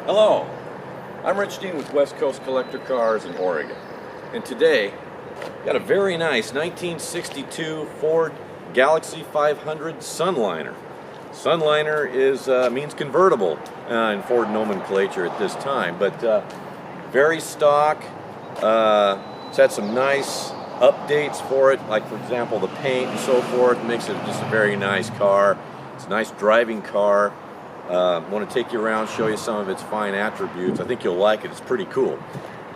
Hello, I'm Rich Dean with West Coast Collector Cars in Oregon, and today got a very nice 1962 Ford Galaxie 500 Sunliner. Sunliner is means convertible in Ford nomenclature at this time, but very stock. It's had some nice updates for it, like for example the paint and so forth. Makes it just a very nice car. It's a nice driving car. I want to take you around, show you some of its fine attributes. I think you'll like it. It's pretty cool.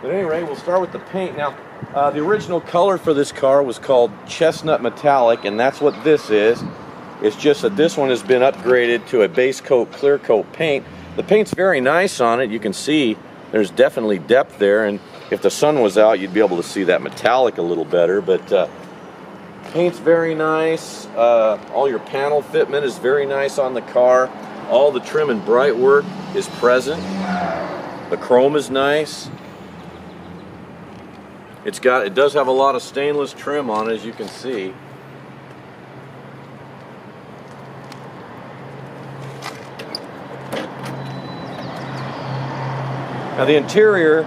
But anyway, we'll start with the paint. Now, the original color for this car was called Chestnut Metallic, and that's what this is. It's just that this one has been upgraded to a base coat, clear coat paint. The paint's very nice on it. You can see there's definitely depth there, and if the sun was out, you'd be able to see that metallic a little better. But paint's very nice. All your panel fitment is very nice on the car. All the trim and bright work is present. The chrome is nice. It does have a lot of stainless trim on it, as you can see. Now the interior,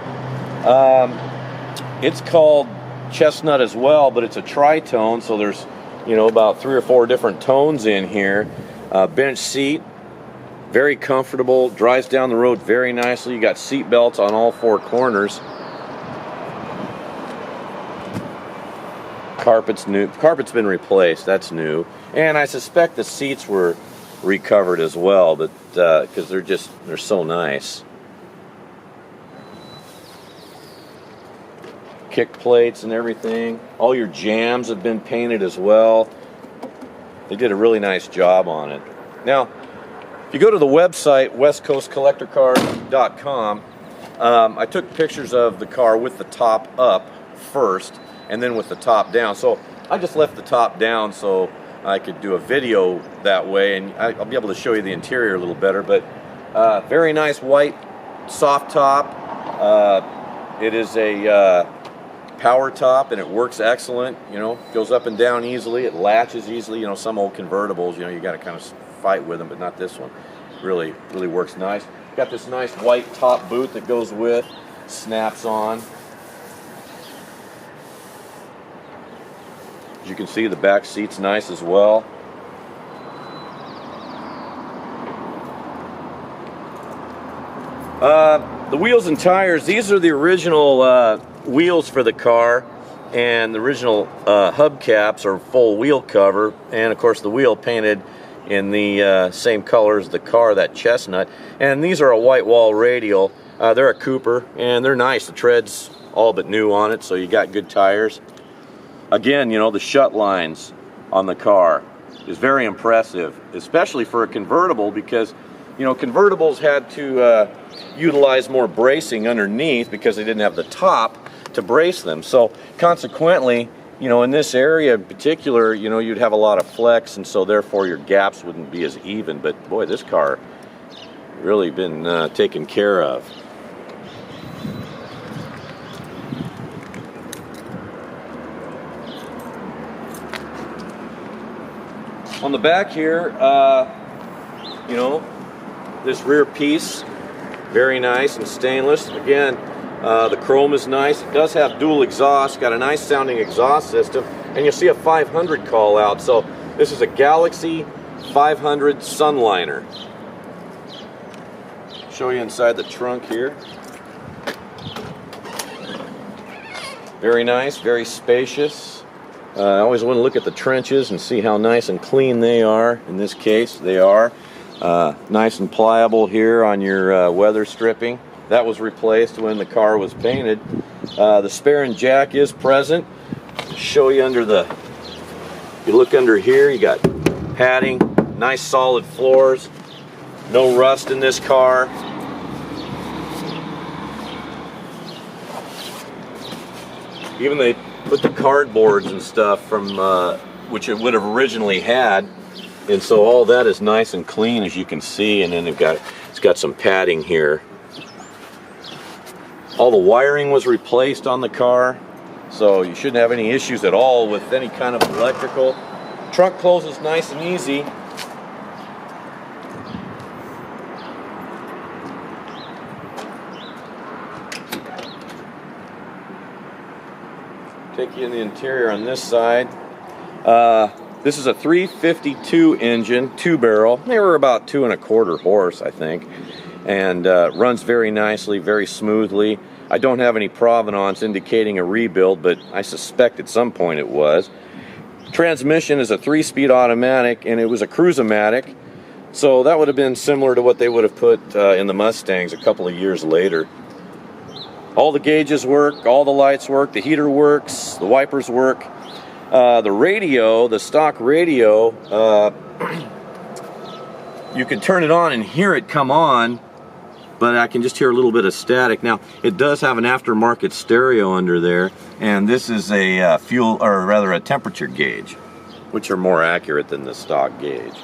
it's called chestnut as well, but it's a tri-tone, so there's about 3 or 4 different tones in here. Bench seat. Very comfortable, drives down the road very nicely. You got seat belts on all 4 corners. Carpet's new. Carpet's been replaced. That's new. And I suspect the seats were recovered as well, but because they're so nice. Kick plates and everything. All your jambs have been painted as well. They did a really nice job on it. Now, if you go to the website, westcoastcollectorcars.com, I took pictures of the car with the top up first, and then with the top down. So I just left the top down so I could do a video that way, and I'll be able to show you the interior a little better. But very nice white soft top. It is a power top, and it works excellent. Goes up and down easily. It latches easily. Some old convertibles, you got to kind of fight with them, but not this one. Really works nice. Got this nice white top boot that goes with, snaps on. As you can see, the back seat's nice as well. The wheels and tires, these are the original wheels for the car, and the original hubcaps are full wheel cover, and of course the wheel painted in the same color as the car, that chestnut. And these are a white wall radial. They're a Cooper, and they're nice. The tread's all but new on it, so you got good tires. Again, the shut lines on the car is very impressive, especially for a convertible, because convertibles had to utilize more bracing underneath because they didn't have the top to brace them. So consequently, in this area in particular, you'd have a lot of flex, and so therefore your gaps wouldn't be as even. But boy, this car really been taken care of. On the back here, this rear piece, very nice and stainless. Again, the chrome is nice. It does have dual exhaust, got a nice sounding exhaust system, and you'll see a 500 call out. So this is a Galaxie 500 Sunliner. Show you inside the trunk here. Very nice, very spacious. I always want to look at the trenches and see how nice and clean they are. In this case, they are. Nice and pliable here on your weather stripping. That was replaced when the car was painted. The spare and jack is present. Show you you look under here, you got padding, nice solid floors, no rust in this car. Even they put the cardboards and stuff from which it would have originally had, and so all that is nice and clean, as you can see. And then it's got some padding here. All the wiring was replaced on the car, so you shouldn't have any issues at all with any kind of electrical. Trunk closes nice and easy. Take you in the interior on this side. This is a 352 engine, 2-barrel. They were about 2 1/4 horse, I think, and runs very nicely, very smoothly. I don't have any provenance indicating a rebuild, but I suspect at some point it was. Transmission is a 3-speed automatic, and it was a cruise-o-matic, so that would have been similar to what they would have put in the Mustangs a couple of years later. All the gauges work, all the lights work, the heater works, the wipers work. The radio, the stock radio, you can turn it on and hear it come on, but I can just hear a little bit of static. Now, it does have an aftermarket stereo under there, and this is a fuel, or rather a temperature gauge, which are more accurate than the stock gauge.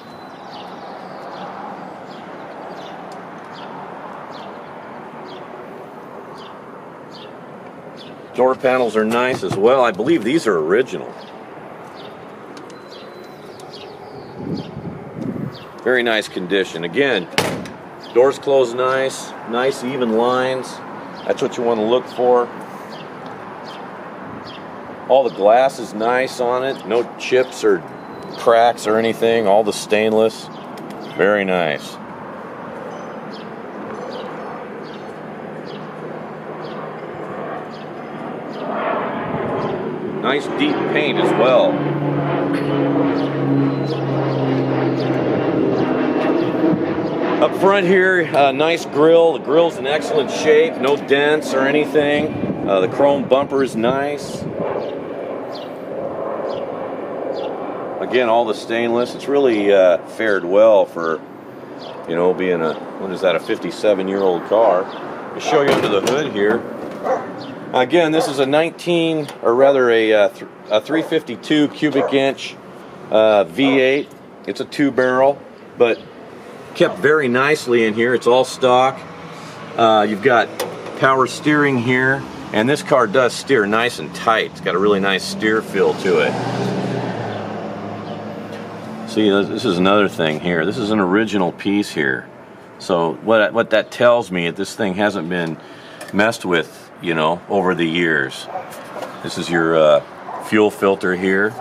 Door panels are nice as well. I believe these are original. Very nice condition. Again, doors close nice, nice even lines. That's what you want to look for. All the glass is nice on it. No chips or cracks or anything. All the stainless. Very nice. Nice deep paint as well. Up front here, nice grille. The grille's in excellent shape, no dents or anything. The chrome bumper is nice. Again, all the stainless. It's really fared well for, you know, being a, what is that, a 57-year-old car. I'll show you under the hood here. Again, this is a 352 cubic inch V8. It's a 2-barrel, but kept very nicely in here. It's all stock. You've got power steering here, and this car does steer nice and tight. It's got a really nice steer feel to it. See, this is another thing here. This is an original piece here. So what that tells me is this thing hasn't been messed with, you know, over the years. This is your fuel filter here.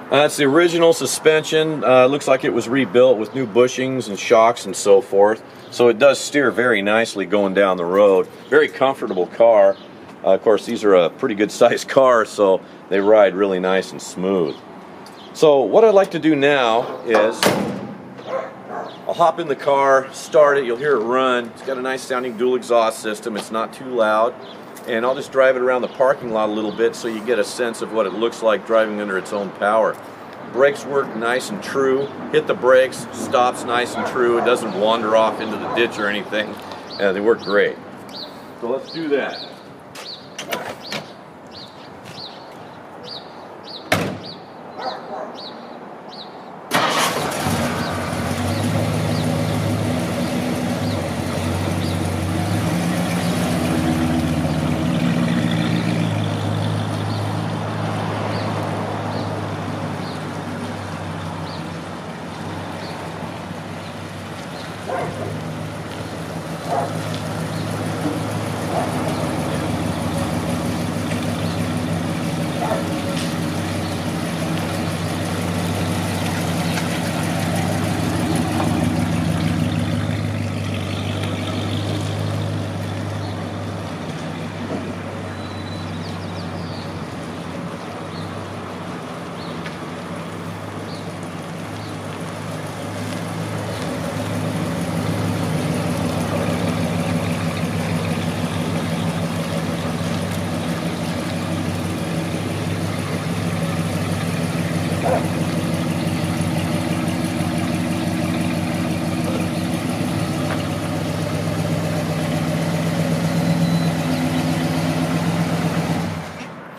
It's the original suspension. Looks like it was rebuilt with new bushings and shocks and so forth. So it does steer very nicely going down the road. Very comfortable car. Of course, these are a pretty good sized car, so they ride really nice and smooth. So what I'd like to do now is I'll hop in the car, start it, you'll hear it run. It's got a nice sounding dual exhaust system, it's not too loud. And I'll just drive it around the parking lot a little bit so you get a sense of what it looks like driving under its own power. Brakes work nice and true. Hit the brakes, stops nice and true. It doesn't wander off into the ditch or anything. They work great. So let's do that.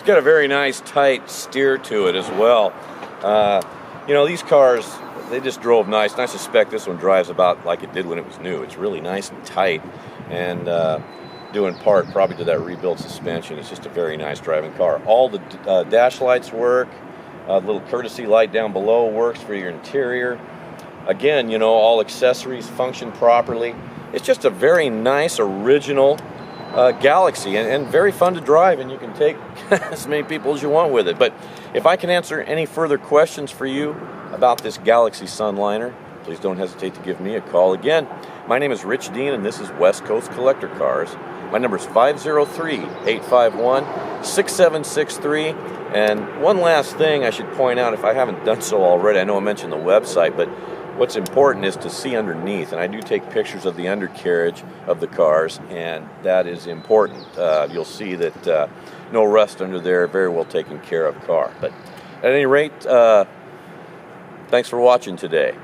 Got a very nice tight steer to it as well. You know, these cars, they just drove nice, and I suspect this one drives about like it did when it was new. It's really nice and tight, and due in part probably to that rebuilt suspension. It's just a very nice driving car. All the dash lights work. The little courtesy light down below works for your interior. Again, you know, all accessories function properly. it's just a very nice original Galaxie, and very fun to drive, and you can take as many people as you want with it. But if I can answer any further questions for you about this Galaxie Sunliner, please don't hesitate to give me a call. Again, my name is Rich Dean, and this is West Coast Collector Cars. My number is 503-851-6763. And one last thing I should point out, if I haven't done so already, I know I mentioned the website, but what's important is to see underneath, and I do take pictures of the undercarriage of the cars, and that is important. You'll see that no rust under there, very well taken care of car. But at any rate, thanks for watching today.